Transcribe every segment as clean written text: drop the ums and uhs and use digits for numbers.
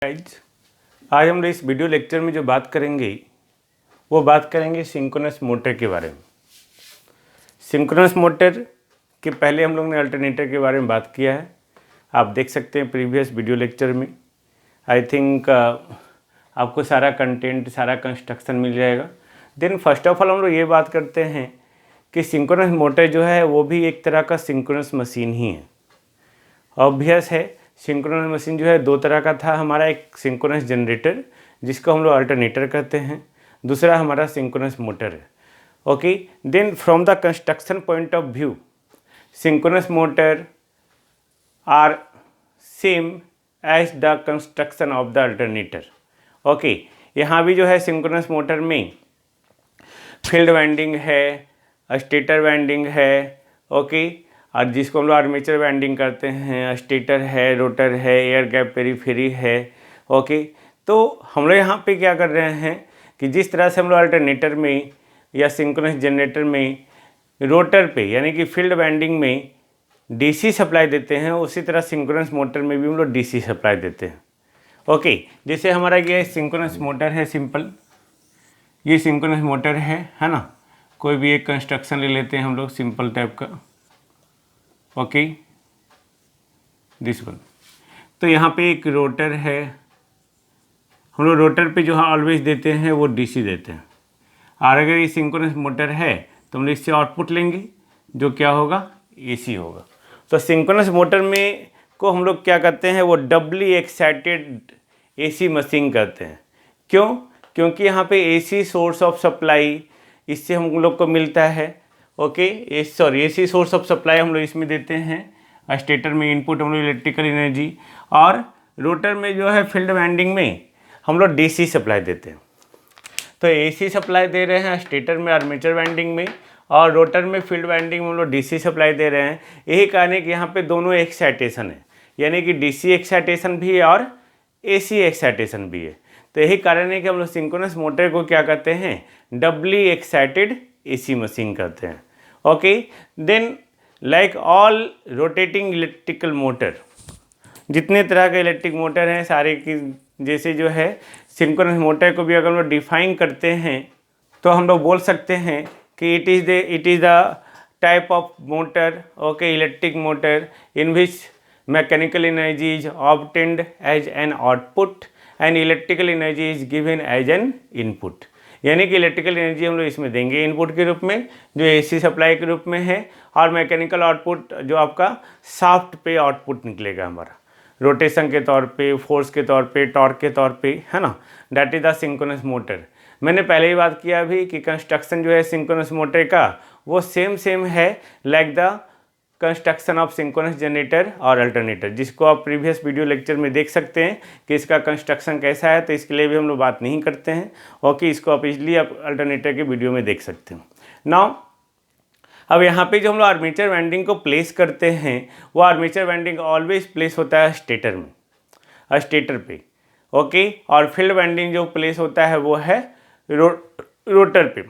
Guys, आज हम लोग इस वीडियो लेक्चर में जो बात करेंगे वो बात करेंगे सिंक्रोनस मोटर के बारे में। सिंक्रोनस मोटर के पहले हम लोग ने अल्टरनेटर के बारे में बात किया है, आप देख सकते हैं प्रीवियस वीडियो लेक्चर में। आई थिंक आपको सारा कंटेंट, सारा कंस्ट्रक्शन मिल जाएगा। देन फर्स्ट ऑफ ऑल हम लोग ये बात करते हैं कि सिंक्रोनस मोटर जो है वो भी एक तरह का सिंक्रोनस मशीन ही है। ऑब्वियस है, सिंक्रोनस मशीन जो है दो तरह का था। हमारा एक सिंक्रोनस जनरेटर जिसको हम लोग अल्टरनेटर कहते हैं, दूसरा हमारा सिंक्रोनस मोटर है। Okay, then from the construction point of view synchronous motor are same as the construction of the alternator. Okay, यहाँ भी जो है सिंक्रोनस मोटर में फील्ड वाइंडिंग है, स्टेटर वाइंडिंग है, ओके, और जिसको हम लोग आर्मेचर वाइंडिंग करते हैं, स्टेटर है, रोटर है, एयर गैप पेरीफेरी है। ओके, तो हम लोग यहाँ पे क्या कर रहे हैं कि जिस तरह से हम लोग अल्टरनेटर में या सिंक्रोनस जनरेटर में रोटर पे यानी कि फील्ड वाइंडिंग में डीसी सप्लाई देते हैं, उसी तरह सिंक्रोनस मोटर में भी हम लोग डीसी सप्लाई देते हैं। ओके, जैसे हमारा ये सिंक्रोनस मोटर है, सिंपल ये सिंक्रोनस मोटर है ना। कोई भी एक कंस्ट्रक्शन ले लेते हैं हम लोग सिंपल टाइप का। Okay, this one. तो यहाँ पे एक रोटर है, हम लोग रोटर पे जो है ऑलवेज देते हैं वो डीसी देते हैं। और अगर ये सिंक्रोनस मोटर है तो हम लोग इससे आउटपुट लेंगे जो क्या होगा, एसी होगा। तो सिंक्रोनस मोटर में को हम लोग क्या कहते हैं, वो डबली एक्साइटेड एसी मशीन कहते हैं। क्यों? क्योंकि यहाँ पे एसी सोर्स ऑफ सप्लाई इससे हम लोग को मिलता है। Okay, AC source of supply हम लोग इसमें देते हैं। स्टेटर में इनपुट हम लोग इलेक्ट्रिकल एनर्जी, और रोटर में जो है फील्ड वाइंडिंग में हम लोग डीसी सप्लाई देते हैं। तो एसी सप्लाई दे रहे हैं स्टेटर में आर्मेचर वाइंडिंग में, और रोटर में फील्ड वाइंडिंग में हम लोग डीसी सप्लाई दे रहे हैं। यही कारण है कि यहाँ पे दोनों एक्साइटेशन है, यानी कि डीसी एक्साइटेशन भी है और एसी एक्साइटेशन भी है। तो यही कारण है कि हम लोग सिंक्रोनस मोटर को क्या कहते हैं, डबली एक्साइटेड एसी मशीन कहते हैं। Okay, then like all rotating electrical motor, जितने तरह के इलेक्ट्रिक मोटर हैं सारे की जैसे जो है सिंक्रोनस मोटर को भी अगर हम लोग डिफाइन करते हैं तो हम लोग बोल सकते हैं कि it is the type of motor, okay, electric motor in which mechanical energy is obtained as an output and electrical energy is given as an input. यानी कि इलेक्ट्रिकल एनर्जी हम लोग इसमें देंगे इनपुट के रूप में जो एसी सप्लाई के रूप में है, और मैकेनिकल आउटपुट जो आपका सॉफ्ट पे आउटपुट निकलेगा हमारा, रोटेशन के तौर पे, फोर्स के तौर पे, टॉर्क के तौर पे, है ना। That is the synchronous motor. मैंने पहले ही बात किया अभी कि कंस्ट्रक्शन जो है सिंक्रोनस मोटर का वो सेम है like the construction of synchronous generator और अल्टरनेटर, जिसको आप प्रीवियस वीडियो लेक्चर में देख सकते हैं कि इसका कंस्ट्रक्शन कैसा है। तो इसके लिए भी हम लोग बात नहीं करते हैं। ओके, इसको आप इजली आप अल्टरनेटर के वीडियो में देख सकते हैं। नाउ अब यहाँ पे जो हम लोग आर्मेचर वाइंडिंग को प्लेस करते हैं वो आर्मेचर वाइंडिंग ऑलवेज प्लेस होता है स्टेटर में, स्टेटर पे। ओके, और फील्ड वाइंडिंग जो प्लेस होता है वो है रोटर पे।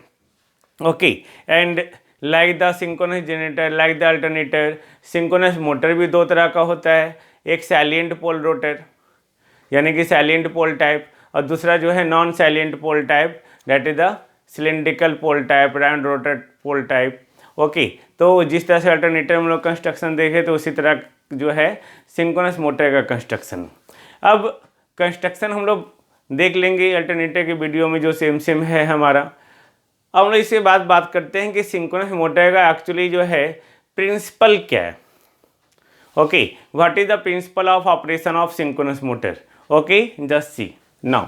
Okay, and like the synchronous generator, like the alternator, synchronous motor भी दो तरह का होता है। एक सैलिएंट पोल रोटर यानी कि सैलिएंट पोल टाइप, और दूसरा जो है non salient pole type, that is the cylindrical pole type, round rotor pole type. Okay, तो जिस तरह से अल्टरनेटर हम लोग कंस्ट्रक्शन देखे तो उसी तरह जो है सिंक्रोनस मोटर का कंस्ट्रक्शन। अब कंस्ट्रक्शन हम लोग देख लेंगे अल्टरनेटर के वीडियो में जो सेम है हमारा। अब हम लोग इसके बाद बात करते हैं कि सिंक्रोनस मोटर का एक्चुअली जो है प्रिंसिपल क्या है। Okay, what is the principal of operation of synchronous motor. Okay, just see now.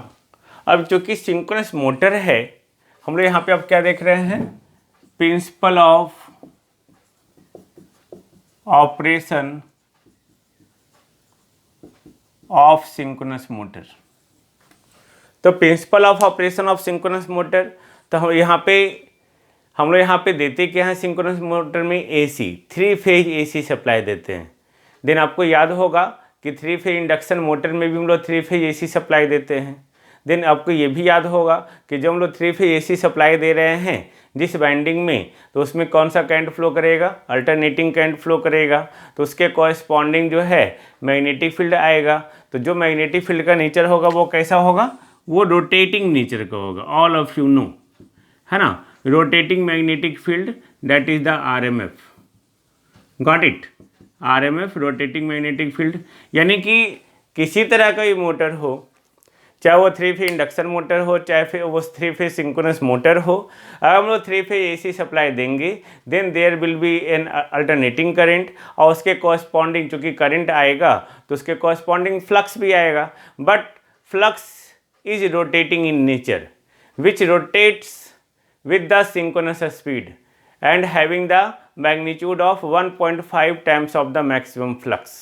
अब चूंकि सिंक्रोनस मोटर है, हम लोग यहाँ पे अब क्या देख रहे हैं, principle of operation of synchronous motor. तो principle of operation of synchronous motor, तो हम लोग यहाँ पे देते क्या है, सिंक्रोनस मोटर में एसी 3 फेज एसी सप्लाई देते हैं। देन आपको याद होगा कि 3 फेज इंडक्शन मोटर में भी हम लोग 3 फेज एसी सप्लाई देते हैं। देन आपको ये भी याद होगा कि जब हम लोग 3 फेज एसी सप्लाई दे रहे हैं जिस वाइंडिंग में, तो उसमें कौन सा करंट फ्लो करेगा, अल्टरनेटिंग करंट फ्लो करेगा, तो उसके कॉरस्पॉन्डिंग जो है मैग्नेटिक फील्ड आएगा। तो जो मैग्नेटिक फील्ड का नेचर होगा वो कैसा होगा, वो रोटेटिंग नेचर का होगा, ऑल ऑफ यू नो, है ना, rotating magnetic field, that is the RMF, got it, RMF rotating magnetic field. यानी कि किसी तरह का ये मोटर हो, चाहे वो 3 फेज इंडक्शन मोटर हो, चाहे फिर वो 3 फेज सिंक्रोनस मोटर हो, अगर हम लोग 3 फेज एसी सप्लाई देंगे, then there will be an alternating current, और उसके कॉरस्पॉन्डिंग चूँकि करंट आएगा तो उसके कॉरस्पॉन्डिंग फ्लक्स भी आएगा, but flux is rotating in nature, which rotates with the synchronous speed and having the magnitude of 1.5 times of the maximum flux।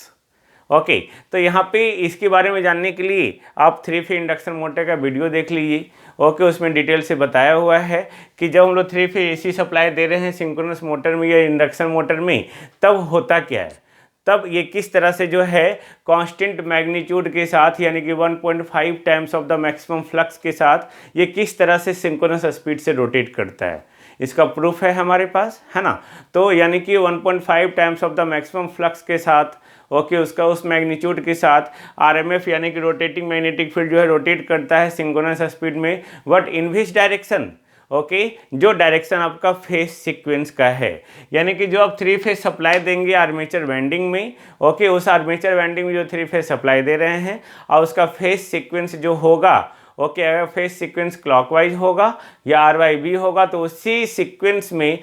Okay तो यहाँ पे इसके बारे में जानने के लिए आप 3 फेज इंडक्शन मोटर का वीडियो देख लीजिए। ओके उसमें डिटेल से बताया हुआ है कि जब हम लोग 3 फेज एसी सप्लाई दे रहे हैं सिंक्रोनस मोटर में या इंडक्शन मोटर में, तब होता क्या है, तब ये किस तरह से जो है कांस्टेंट मैग्नीट्यूड के साथ, यानी कि 1.5 times of the maximum flux के साथ ये किस तरह से सिंक्रोनस स्पीड से रोटेट करता है, इसका प्रूफ है हमारे पास, है ना। तो यानी कि 1.5 times of the maximum flux के साथ, ओके उसका उस मैग्नीट्यूड के साथ आरएमएफ यानी कि रोटेटिंग मैग्नेटिक फील्ड जो है रोटेट करता है सिंक्रोनस स्पीड में, but in which direction, okay जो डायरेक्शन आपका फेज सीक्वेंस का है। यानी कि जो आप 3 फेज सप्लाई देंगे आर्मेचर वाइंडिंग में, ओके उस आर्मेचर वाइंडिंग में जो 3 फेज सप्लाई दे रहे हैं, और उसका फेज सीक्वेंस जो होगा, ओके अगर फेज सीक्वेंस क्लॉकवाइज होगा या आरवाईबी होगा, तो उसी सीक्वेंस में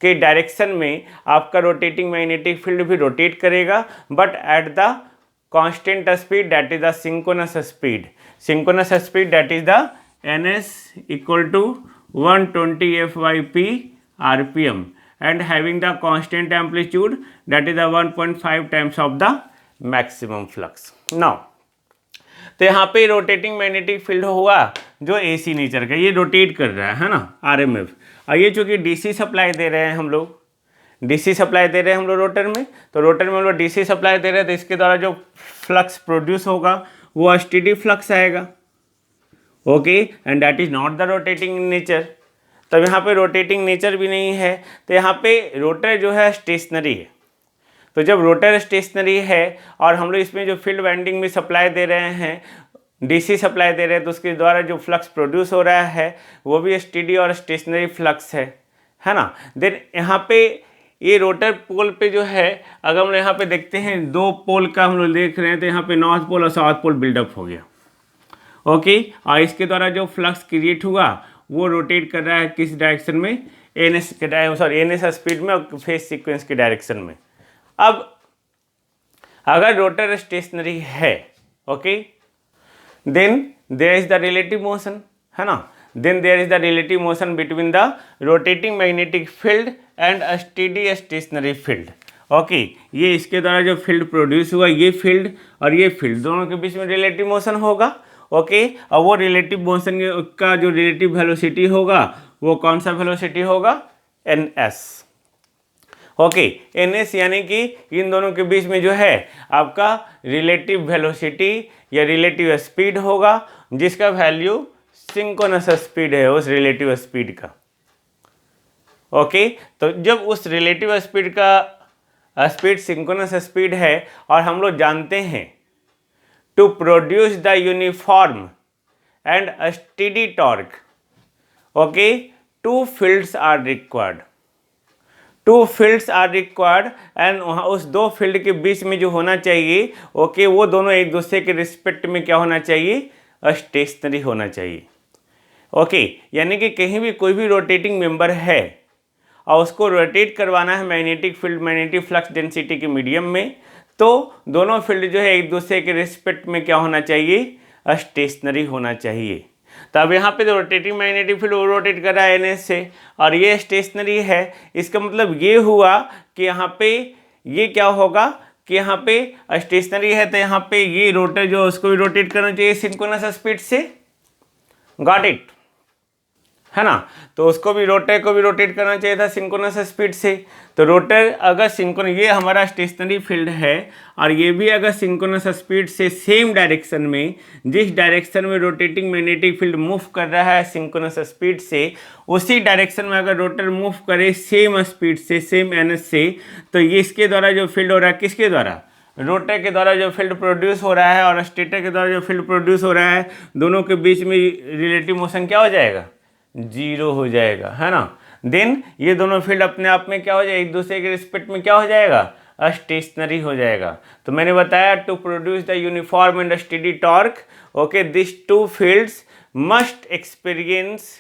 के डायरेक्शन में आपका रोटेटिंग मैग्नेटिक फील्ड भी रोटेट करेगा, but at the constant speed, that is the synchronous speed. Synchronous speed that is the ns equal to 120 f/p rpm and having the constant amplitude, that is the 1.5 times of the maximum flux। now तो यहाँ पे rotating magnetic field हुआ जो AC nature का, ये rotate कर रहा है ना आरएमएफ। और ये चूँकि डीसी सप्लाई दे रहे हैं हम लोग, डीसी सप्लाई दे रहे हैं हम लोग रोटर में, तो रोटर में हम लोग डीसी सप्लाई दे रहे हैं, तो इसके द्वारा जो फ्लक्स प्रोड्यूस होगा वो स्टेडी फ्लक्स आएगा, okay and that is not the rotating nature. तब यहाँ पे रोटेटिंग नेचर भी नहीं है, तो यहाँ पे रोटर जो है स्टेशनरी है। तो जब रोटर स्टेशनरी है और हम लोग इसमें जो फील्ड वाइंडिंग में सप्लाई दे रहे हैं, डीसी सप्लाई दे रहे हैं, तो उसके द्वारा जो फ्लक्स प्रोड्यूस हो रहा है वो भी स्टेडी और स्टेशनरी फ्लक्स है ना। देन यहाँ पे ये रोटर पोल पे जो है, अगर हम लोग यहाँ पे देखते हैं 2 पोल का हम लोग देख रहे हैं, तो यहाँ पे नॉर्थ पोल और साउथ पोल बिल्डअप हो गया, ओके और इसके द्वारा जो फ्लक्स क्रिएट हुआ वो रोटेट कर रहा है किस डायरेक्शन में, एनएस स्पीड में और फेज सीक्वेंस के डायरेक्शन में। अब अगर रोटर स्टेशनरी है, okay then there is the relative motion, है ना, then there is the relative motion between the rotating magnetic field and steady stationary field. Okay ये इसके द्वारा जो फील्ड प्रोड्यूस हुआ, ये फील्ड और ये फील्ड दोनों के बीच में रिलेटिव मोशन होगा, ओके और वो रिलेटिव मोशन का जो रिलेटिव वेलोसिटी होगा वो कौन सा वेलोसिटी होगा, एनएस। ओके एनएस यानी कि इन दोनों के बीच में जो है आपका रिलेटिव वेलोसिटी या रिलेटिव स्पीड होगा, जिसका वैल्यू सिंक्रोनस स्पीड है उस रिलेटिव स्पीड का। ओके तो जब उस रिलेटिव स्पीड का स्पीड सिंक्रोनस स्पीड है और हम लोग जानते हैं to produce the uniform and steady torque, okay 2 fields are required, 2 fields are required and वहाँ उस 2 फील्ड के बीच में जो होना चाहिए, ओके वो दोनों एक दूसरे के रिस्पेक्ट में क्या होना चाहिए, स्टेशनरी होना चाहिए। ओके यानी कि कहीं भी कोई भी रोटेटिंग मेंबर है और उसको रोटेट करवाना है magnetic field magnetic flux density के मीडियम में, तो दोनों फील्ड जो है एक दूसरे के रिस्पेक्ट में क्या होना चाहिए, स्टेशनरी होना चाहिए। तो अब यहाँ पे जो रोटेटिंग मैग्नेटिक फील्ड वो रोटेट कर रहा है एनएस से और ये स्टेशनरी है, इसका मतलब ये हुआ कि यहाँ पे ये क्या होगा कि यहाँ पे स्टेशनरी है, तो यहाँ पे ये रोटर जो उसको भी रोटेट करना चाहिए सिंक्रोनस स्पीड से, गॉट इट। है ना। तो उसको भी, रोटर को भी रोटेट करना चाहिए था सिंक्रोनस स्पीड से। तो रोटर अगर सिंक्रोनस, ये हमारा स्टेशनरी फील्ड है, और ये भी अगर सिंक्रोनस स्पीड से सेम डायरेक्शन में, जिस डायरेक्शन में रोटेटिंग मैग्नेटिक फील्ड मूव कर रहा है सिंक्रोनस स्पीड से, उसी डायरेक्शन में अगर रोटर मूव करे सेम स्पीड से, सेम एनएस से, तो ये इसके द्वारा जो फील्ड हो रहा है, किसके द्वारा, रोटर के द्वारा जो फील्ड प्रोड्यूस हो रहा है और स्टेटर के द्वारा जो फील्ड प्रोड्यूस हो रहा है, दोनों के बीच में रिलेटिव मोशन क्या हो जाएगा, जीरो हो जाएगा, है ना। देन ये दोनों फील्ड अपने आप में क्या हो जाएगा, एक दूसरे के रिस्पेक्ट में क्या हो जाएगा, स्टेशनरी हो जाएगा। तो मैंने बताया to produce the uniform and steady torque, okay, this two fields must experience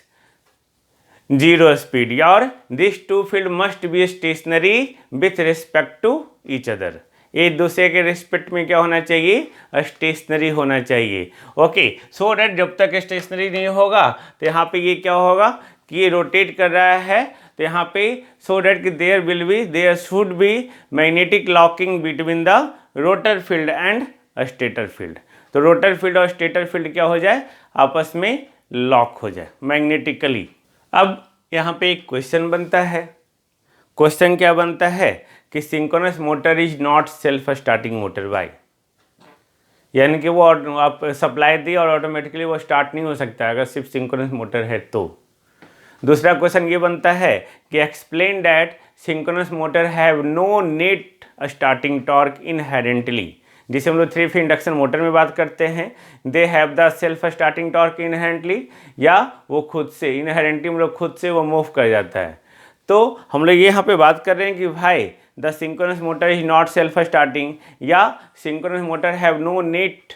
zero speed, और this two field must be stationary with respect to each other. एक दूसरे के रिस्पेक्ट में क्या होना चाहिए, स्टेशनरी होना चाहिए। ओके, सो डैट जब तक स्टेशनरी नहीं होगा तो यहाँ पे ये क्या होगा कि ये रोटेट कर रहा है, तो यहाँ पे सो डैट कि there should be magnetic locking between the rotor field and stator field. तो रोटर फील्ड और स्टेटर फील्ड क्या हो जाए, आपस में लॉक हो जाए मैग्नेटिकली। अब यहाँ पे एक क्वेश्चन बनता है, क्वेश्चन क्या बनता है कि synchronous motor is not self starting motor by, यानी कि वो आप सप्लाई दी और ऑटोमेटिकली वो स्टार्ट नहीं हो सकता अगर सिर्फ सिंक्रोनस मोटर है तो। दूसरा क्वेश्चन ये बनता है कि explain that synchronous motor have no net starting torque inherently, जिसे हम लोग 3 फेज इंडक्शन मोटर में बात करते हैं, they have the self starting torque inherently, या वो खुद से इनहेरेंटली मतलब खुद से वो मूव कर जाता है। तो हम लोग यहाँ पे बात कर रहे हैं कि भाई the synchronous motor is not self starting, या synchronous motor have no net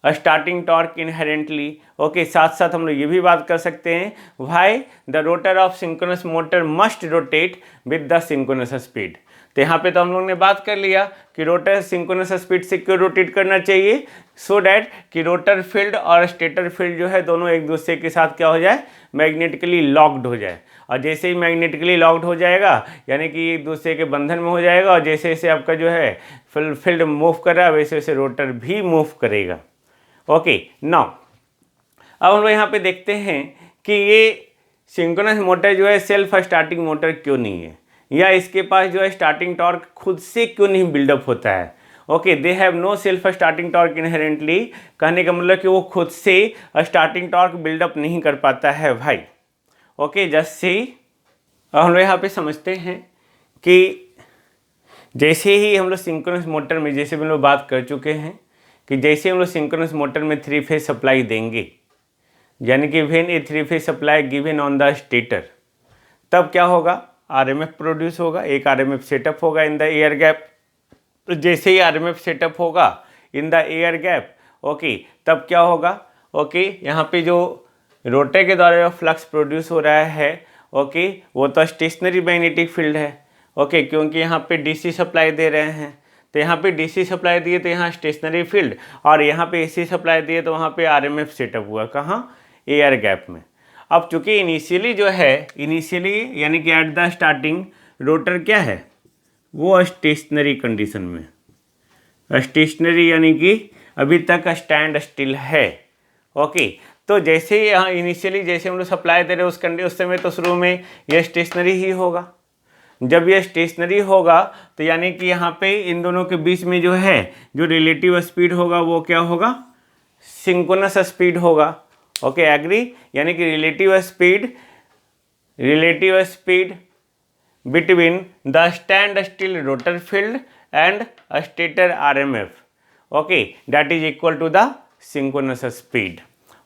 starting torque inherently. Okay, साथ साथ हम लोग ये भी बात कर सकते हैं भाई the rotor of synchronous motor must rotate with the synchronous speed. तो यहाँ पे तो हम लोग ने बात कर लिया कि रोटर सिंक्रोनस स्पीड से क्यों रोटेट करना चाहिए, सो डैट कि रोटर फील्ड और स्टेटर फील्ड जो है दोनों एक दूसरे के साथ क्या हो जाए, मैग्नेटिकली लॉक्ड हो जाए। और जैसे ही मैग्नेटिकली लॉक्ड हो जाएगा यानी कि एक दूसरे के बंधन में हो जाएगा, और जैसे जैसे आपका जो है फील्ड मूव कर रहा है वैसे वैसे रोटर भी मूव करेगा। ओके, नाउ अब हम लोग यहाँ पे देखते हैं कि ये सिंक्रोनस मोटर जो है सेल्फ स्टार्टिंग मोटर क्यों नहीं है, या इसके पास जो है स्टार्टिंग टॉर्क खुद से क्यों नहीं बिल्डअप होता है। Okay, they have no self starting torque inherently, कहने का मतलब कि वो खुद से स्टार्टिंग टॉर्क बिल्डअप नहीं कर पाता है भाई। ओके, जस्ट सी, अब हम लोग यहाँ पे समझते हैं कि जैसे ही हम लोग सिंक्रोनस मोटर में, जैसे हम लोग बात कर चुके हैं कि जैसे हम लोग सिंक्रोनस मोटर में 3 फेज सप्लाई देंगे, यानी कि when A 3 phase supply given on the stator, तब क्या होगा, आरएमएफ प्रोड्यूस होगा, एक आरएमएफ सेटअप होगा इन द एयर गैप। तो जैसे ही आरएमएफ सेटअप होगा in the air gap, okay, तब क्या होगा, ओके, यहाँ पे जो रोटर के द्वारा जो फ्लक्स प्रोड्यूस हो रहा है, ओके, वो तो स्टेशनरी मैग्नेटिक फील्ड है। ओके, क्योंकि यहाँ पे डीसी सप्लाई दे रहे हैं, तो यहाँ पे डीसी सप्लाई दिए तो यहाँ स्टेशनरी फील्ड, और यहाँ पे एसी सप्लाई दिए तो वहाँ पे आरएमएफ सेटअप हुआ, कहाँ, एयर गैप में। अब चूंकि इनिशियली जो है, इनिशियली यानी कि एट द स्टार्टिंग रोटर क्या है, वो स्टेशनरी कंडीशन में, स्टेशनरी यानी कि अभी तक स्टैंड स्टिल है। ओके, तो जैसे ही यहाँ इनिशियली जैसे हम लोग सप्लाई दे रहे हैं उस समय तो शुरू में ये स्टेशनरी ही होगा। जब ये स्टेशनरी होगा तो यानी कि यहाँ पे इन दोनों के बीच में जो है जो रिलेटिव स्पीड होगा वो क्या होगा, सिंक्रोनस स्पीड होगा। ओके, एग्री, यानी कि relative speed between the stand still rotor field and stator RMF, okay, that is equal to the synchronous speed.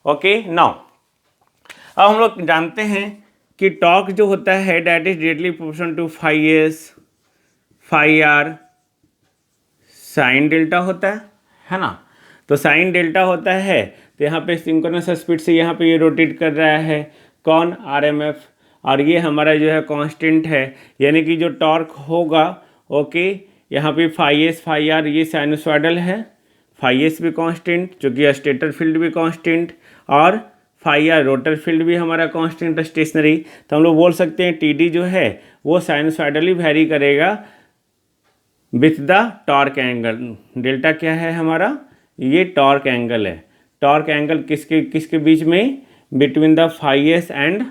Okay, now अब हम लोग जानते हैं कि टॉर्क जो होता है that is directly proportional to phi S phi R sine delta होता है ना। तो साइन डेल्टा होता है, तो यहाँ पे सिंक्रोनस स्पीड से यहाँ पे ये रोटेट कर रहा है कौन, आरएमएफ, और ये हमारा जो है कांस्टेंट है, यानी कि जो टॉर्क होगा, ओके, यहाँ पे फाई एस फाई आर ये साइनोसॉइडल है, फाई एस भी कांस्टेंट चूँकि स्टेटर फील्ड भी कांस्टेंट, और फाई आर रोटर फील्ड भी हमारा कांस्टेंट स्टेशनरी। तो हम लोग बोल सकते हैं टी डी जो है वो साइनोसॉइडली वैरी करेगा with the torque angle. Delta क्या है हमारा, ये टॉर्क एंगल है। टॉर्क एंगल किसके बीच में, between the phi S and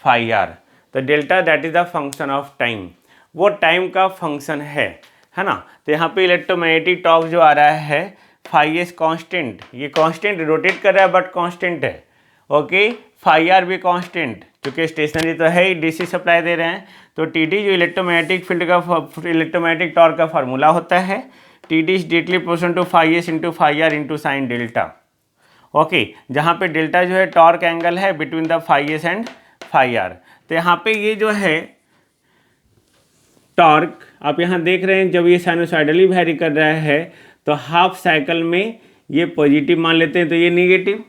phi R. तो delta that is the function of time, वो टाइम का फंक्शन है ना। तो यहाँ पे इलेक्ट्रोमैग्नेटिक टॉर्क जो आ रहा है फाई एस कांस्टेंट, ये कांस्टेंट रोटेट कर रहा है बट कांस्टेंट है। ओके, फाई आर भी कांस्टेंट, क्योंकि स्टेशनरी तो है ही, डीसी सप्लाई दे रहे हैं। तो टी डी जो इलेक्ट्रोमैग्नेटिक फील्ड का इलेक्ट्रोमैग्नेटिक टॉर्क का फार्मूला होता है, T D is directly proportional to phi S into phi R into sine delta. Okay, जहाँ पे डेल्टा जो है टॉर्क एंगल है between the phi S and phi R. तो यहाँ पे ये जो है टॉर्क आप यहाँ देख रहे हैं, जब ये साइनोसॉइडली वैरी कर रहा है तो हाफ साइकिल में ये पॉजिटिव मान लेते हैं, तो ये निगेटिव।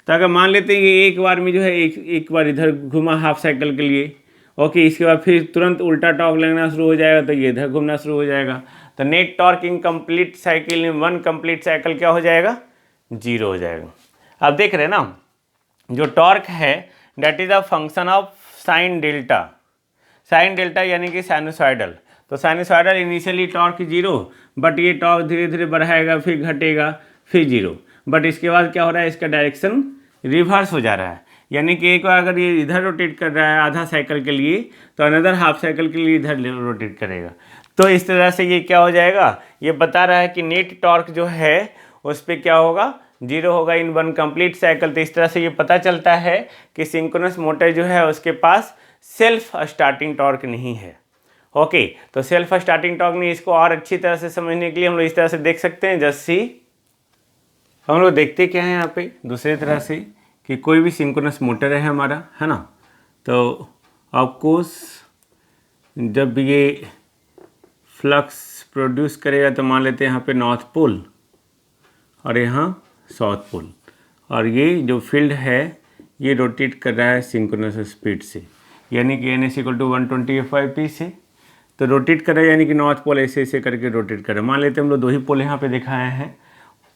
तो अगर मान लेते हैं ये एक बार में जो है एक बार इधर घुमा हाफ साइकिल के लिए, ओके, इसके बाद फिर तुरंत उल्टा टॉर्क लगना शुरू हो जाएगा, तो ये इधर घूमना शुरू हो जाएगा। तो net torque in complete cycle in one complete cycle क्या हो जाएगा, 0 हो जाएगा। अब देख रहे हैं ना, जो टॉर्क है that is a function of sine delta. Sine delta यानी कि साइनोसॉइडल। तो साइनोसॉइडल इनिशियली टॉर्क 0, बट ये टॉर्क धीरे धीरे बढ़ाएगा, फिर घटेगा, फिर 0। बट इसके बाद क्या हो रहा है, इसका डायरेक्शन रिवर्स हो जा रहा है, यानी कि एक बार अगर ये इधर रोटेट कर रहा है आधा साइकिल के लिए, तो अनदर हाफ साइकिल के लिए इधर रोटेट करेगा। तो इस तरह से ये क्या हो जाएगा, ये बता रहा है कि नेट टॉर्क जो है उस पर क्या होगा, 0 होगा इन वन कंप्लीट साइकिल। तो इस तरह से ये पता चलता है कि सिंक्रोनस मोटर जो है उसके पास सेल्फ स्टार्टिंग टॉर्क नहीं है। ओके, तो सेल्फ स्टार्टिंग टॉर्क नहीं, इसको और अच्छी तरह से समझने के लिए हम लोग इस तरह से देख सकते हैं। जस्ट सी, हम लोग देखते क्या है यहाँ पे दूसरी तरह से कि कोई भी सिंक्रोनस मोटर है हमारा, है ना। तो ऑफकोर्स जब ये फ्लक्स प्रोड्यूस करेगा तो मान लेते हैं यहाँ पे नॉर्थ पोल और यहाँ साउथ पोल, और ये जो फील्ड है ये रोटेट कर रहा है सिंक्रोनस स्पीड से, यानी कि एन एस इक्वल टू 125π से। तो रोटेट कर रहा है यानी कि नॉर्थ पोल ऐसे ऐसे करके रोटेट कर रहा है। मान लेते हैं हम लोग 2 ही पोल यहाँ पे दिखाए हैं,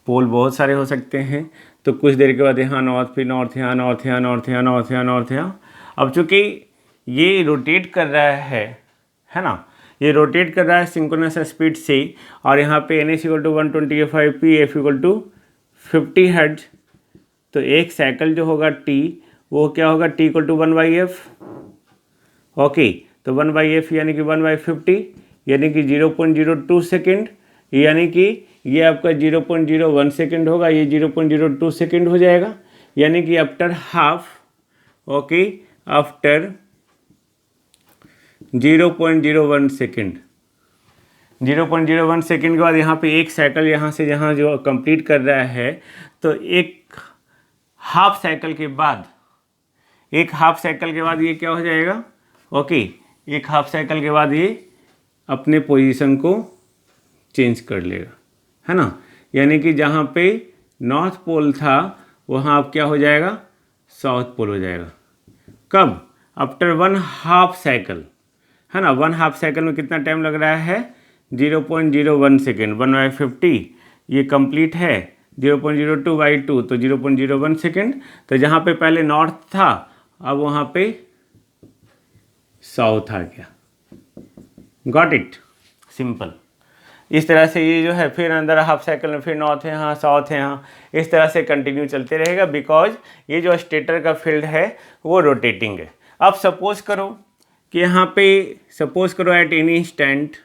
पोल बहुत सारे हो सकते हैं। तो कुछ देर के बाद यहाँ नॉर्थ, फिर नॉर्थ, यहाँ नॉर्थ, यहाँ नॉर्थ, यहाँ नॉर्थ, यहाँ नॉर्थ, यहाँ। अब चूँकि ये रोटेट कर रहा है ना, ये रोटेट कर रहा है सिंक्रोनस स्पीड से, और यहाँ पे N S equal to 125π, F equal to 50 hertz. तो एक साइकिल जो होगा टी, वो क्या होगा, T equal to 1/f। Okay, तो 1/f यानी कि 1/50 यानी कि 0.02 सेकेंड, यानी कि ये आपका 0.01 सेकेंड होगा, ये 0.02 सेकेंड हो जाएगा, यानी कि after half, okay, after 0.01 second, 0.01 second के बाद यहाँ पे एक साइकिल यहाँ से जहाँ जो कंप्लीट कर रहा है, तो एक हाफ साइकिल के बाद, एक हाफ साइकिल के बाद ये क्या हो जाएगा, ओके, एक हाफ साइकिल के बाद ये अपने पोजीशन को चेंज कर लेगा, है ना। यानी कि जहाँ पे नॉर्थ पोल था वहाँ अब क्या हो जाएगा, साउथ पोल हो जाएगा। कब, आफ्टर 1 हाफ साइकिल, है ना। 1 हाफ साइकिल में कितना टाइम लग रहा है, 0.01 सेकेंड, 1/50 ये कंप्लीट है, 0.02/2 तो 0.01 सेकेंड। तो जहाँ पे पहले नॉर्थ था अब वहाँ पे साउथ आ गया। Got it, simple. इस तरह से ये जो है फिर अंदर हाफ साइकिल में फिर नॉर्थ है यहाँ, साउथ है यहाँ, इस तरह से कंटिन्यू चलते रहेगा, बिकॉज ये जो स्टेटर का फील्ड है वो रोटेटिंग है। अब सपोज करो कि यहाँ पे, सपोज करो एट एनी इंस्टेंट,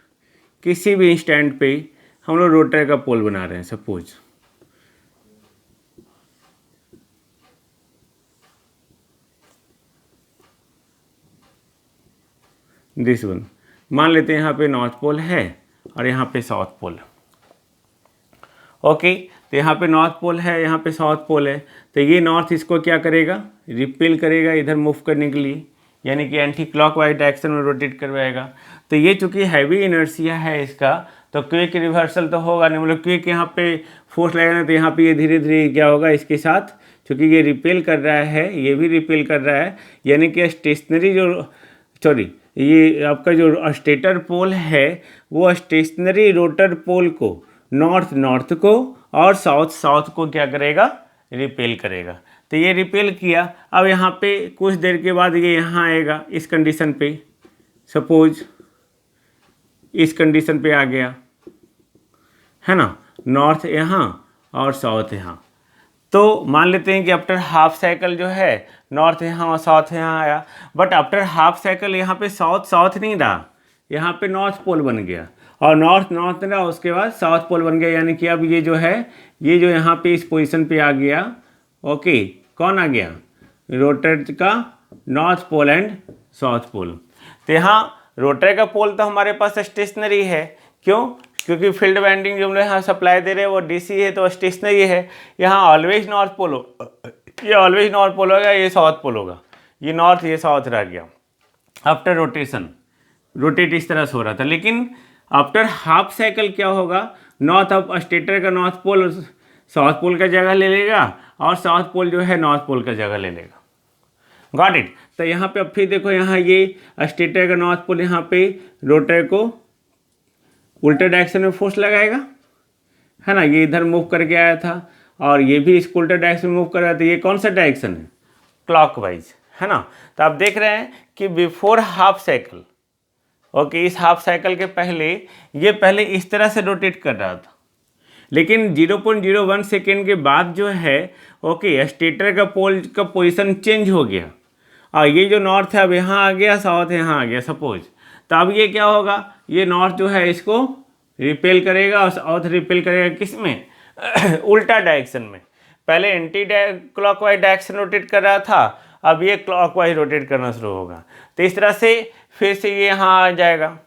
किसी भी इंस्टेंट पे हम लोग रोटर का पोल बना रहे हैं, सपोज दिस वन। मान लेते हैं यहाँ पे नॉर्थ पोल है और यहाँ पे साउथ पोल है। ओके, तो यहाँ पे नॉर्थ पोल है, यहाँ पे साउथ पोल है। तो ये नॉर्थ इसको क्या करेगा, रिपेल करेगा इधर मूव करने के लिए, यानी कि एंटी क्लॉकवाइज डायरेक्शन में रोटेट करवाएगा। तो ये चूँकि हैवी इनर्शिया है इसका, तो क्विक रिवर्सल तो होगा नहीं, मतलब क्विक यहाँ पे फोर्स लगेगा, तो यहाँ पे ये धीरे धीरे क्या होगा इसके साथ, चूँकि ये रिपेल कर रहा है, ये भी रिपेल कर रहा है, यानी कि स्टेशनरी जो, सॉरी, ये आपका जो स्टेटर पोल है वो स्टेशनरी रोटर पोल को, नॉर्थ नॉर्थ को और साउथ साउथ को क्या करेगा, रिपेल करेगा। तो ये रिपेल किया। अब यहाँ पे कुछ देर के बाद ये यहाँ आएगा इस कंडीशन पे, सपोज इस कंडीशन पे आ गया, है ना, नॉर्थ यहाँ और साउथ यहाँ। तो मान लेते हैं कि आफ्टर हाफ साइकिल जो है नॉर्थ यहाँ साउथ यहाँ आया, बट आफ्टर हाफ साइकिल यहाँ पे साउथ साउथ नहीं रहा, यहाँ पे नॉर्थ पोल बन गया, और नॉर्थ नॉर्थ रहा, उसके बाद साउथ पोल बन गया। यानी कि अब ये जो है, ये जो यहाँ पे इस पोजीशन पे आ गया, ओके, कौन आ गया, रोटर का north pole and south pole. तो यहाँ रोटर का पोल तो हमारे पास स्टेशनरी है, क्यों, क्योंकि फील्ड वाइंडिंग जो हम लोग यहाँ सप्लाई दे रहे हैं वो डीसी है, तो स्टेशनरी है। यहाँ ऑलवेज नॉर्थ पोल हो, ये ऑलवेज नॉर्थ पोल होगा, ये साउथ पोल होगा, ये नॉर्थ ये साउथ रह गया। आफ्टर रोटेशन रोटेट इस तरह से हो रहा था, लेकिन आफ्टर हाफ साइकिल क्या होगा, नॉर्थ ऑफ स्टेटर का नॉर्थ पोल साउथ पोल का जगह ले लेगा, और साउथ पोल जो है नॉर्थ पोल का जगह ले लेगा। Got it. तो यहाँ पे अब फिर देखो, यहाँ ये स्टेटर का नॉर्थ पोल यहाँ पे रोटर को उल्टे डायरेक्शन में फोर्स लगाएगा, है ना, ये इधर मूव करके आया था, और ये भी इसको उल्टे डायरेक्शन में मूव कर रहा था। ये कौन सा डायरेक्शन है, क्लॉकवाइज, है ना। तो आप देख रहे हैं कि बिफोर हाफ साइकिल, ओके, इस हाफ साइकिल के पहले ये पहले इस तरह से रोटेट कर रहा था, लेकिन 0.01 सेकेंड के बाद जो है, ओके, स्टेटर का पोल का पोजीशन चेंज हो गया, और ये जो नॉर्थ है अब यहाँ आ गया, साउथ यहाँ आ गया सपोज। तो अब ये क्या होगा, ये नॉर्थ जो है इसको रिपेल करेगा और साउथ रिपेल करेगा, किस में उल्टा डायरेक्शन में। पहले एंटी क्लॉकवाइज डायरेक्शन रोटेट कर रहा था, अब ये क्लॉकवाइज रोटेट करना शुरू होगा। तो इस तरह से फिर से ये यहाँ आ जाएगा,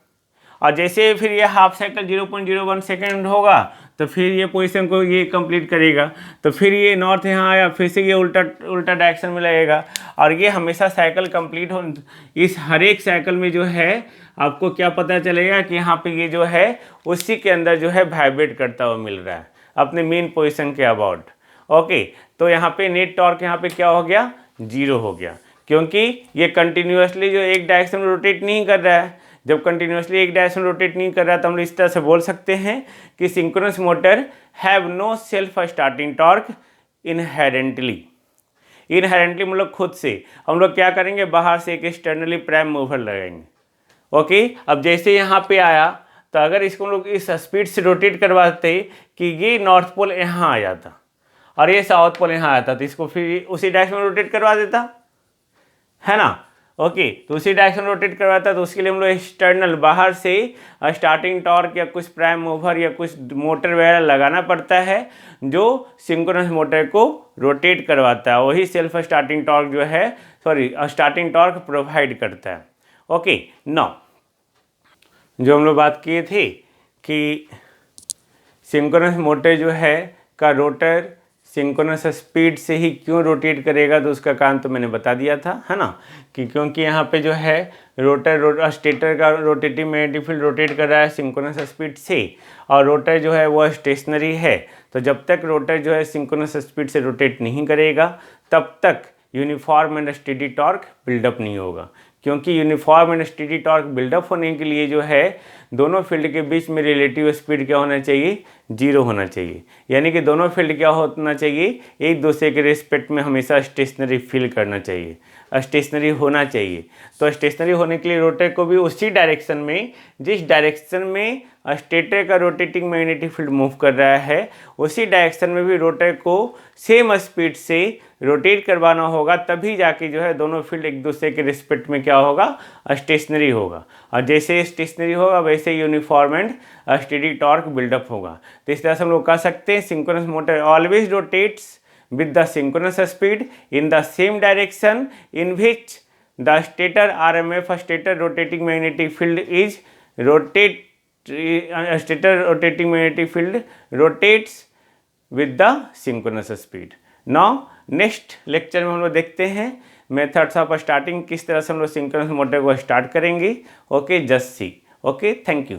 और जैसे फिर ये हाफ साइकिल 0.01 सेकेंड होगा तो फिर ये पोजीशन को ये कंप्लीट करेगा। तो फिर ये नॉर्थ यहाँ आया, फिर से ये उल्टा डायरेक्शन में लगेगा, और ये हमेशा साइकिल कंप्लीट हो। इस हर एक साइकिल में जो है आपको क्या पता चलेगा कि यहाँ पे ये जो है उसी के अंदर जो है वाइब्रेट करता हुआ मिल रहा है अपने मेन पोजीशन के अबाउट। ओके, तो यहाँ पे नेट टॉर्क यहाँ पे क्या हो गया, 0 हो गया, क्योंकि ये कंटिन्यूसली जो एक डायरेक्शन में रोटेट नहीं कर रहा है। जब कंटिन्यूसली एक डायरेक्शन रोटेट नहीं कर रहा तो हम इस तरह से बोल सकते हैं कि synchronous motor have no self starting torque inherently. Inherently मतलब खुद से। हम लोग क्या करेंगे, बाहर से एक एक्सटर्नली प्राइम मूवर लगाएंगे। ओके, अब जैसे यहाँ पे आया तो अगर इसको लोग इस स्पीड से रोटेट करवाते कि ये नॉर्थ पोल यहाँ आ जाता और ये साउथ पोल यहाँ आता, तो इसको फिर उसी डायरेक्शन में रोटेट करवा देता, है ना। ओके, तो उसी डायरेक्शन रोटेट करवाता, तो उसके लिए हम लोग एक्सटर्नल बाहर से स्टार्टिंग टॉर्क या कुछ प्राइम मूवर या कुछ मोटर वगैरह लगाना पड़ता है जो सिंक्रोनस मोटर को रोटेट करवाता है। वही सेल्फ स्टार्टिंग टॉर्क जो है, स्टार्टिंग टॉर्क प्रोवाइड करता है। ओके, नाउ जो हम लोग बात किए थे कि सिंक्रोनस मोटर जो है का रोटर सिंक्रोनस स्पीड से ही क्यों रोटेट करेगा, तो उसका कारण तो मैंने बता दिया था, है ना, कि क्योंकि यहाँ पे जो है रोटर स्टेटर का रोटेटिंग मैग्नेटिक फील्ड रोटेट कर रहा है सिंक्रोनस स्पीड से, और रोटर जो है वह स्टेशनरी है। तो जब तक रोटर जो है सिंक्रोनस स्पीड से रोटेट नहीं करेगा तब तक uniform and steady torque build up नहीं होगा, क्योंकि uniform and steady torque build up होने के लिए जो है दोनों फील्ड के बीच में रिलेटिव स्पीड क्या होना चाहिए, 0 होना चाहिए। यानी कि दोनों फील्ड क्या होना चाहिए, एक दूसरे के रिस्पेक्ट में हमेशा स्टेशनरी फील करना चाहिए, स्टेशनरी होना चाहिए। तो स्टेशनरी होने के लिए रोटर को भी उसी डायरेक्शन में, जिस डायरेक्शन में स्टेटर का रोटेटिंग मैग्नेटिक फील्ड मूव कर रहा है, उसी डायरेक्शन में भी रोटर को सेम स्पीड से रोटेट करवाना होगा, तभी जाके जो है दोनों फील्ड एक दूसरे के रिस्पेक्ट में क्या होगा, स्टेशनरी होगा। और जैसे स्टेशनरी होगा वैसे uniform and steady torque build up होगा। तो इस तरह से हम लोग कह सकते हैं synchronous motor always rotates with the synchronous speed in the same direction in which the stator RMF stator rotating magnetic field is stator rotating magnetic field rotates with the synchronous speed. Now next lecture में हम लोग देखते हैं methods of starting, किस तरह से हम लोग सिंक्रोनस मोटर को स्टार्ट करेंगे। Okay, just see. Okay, thank you.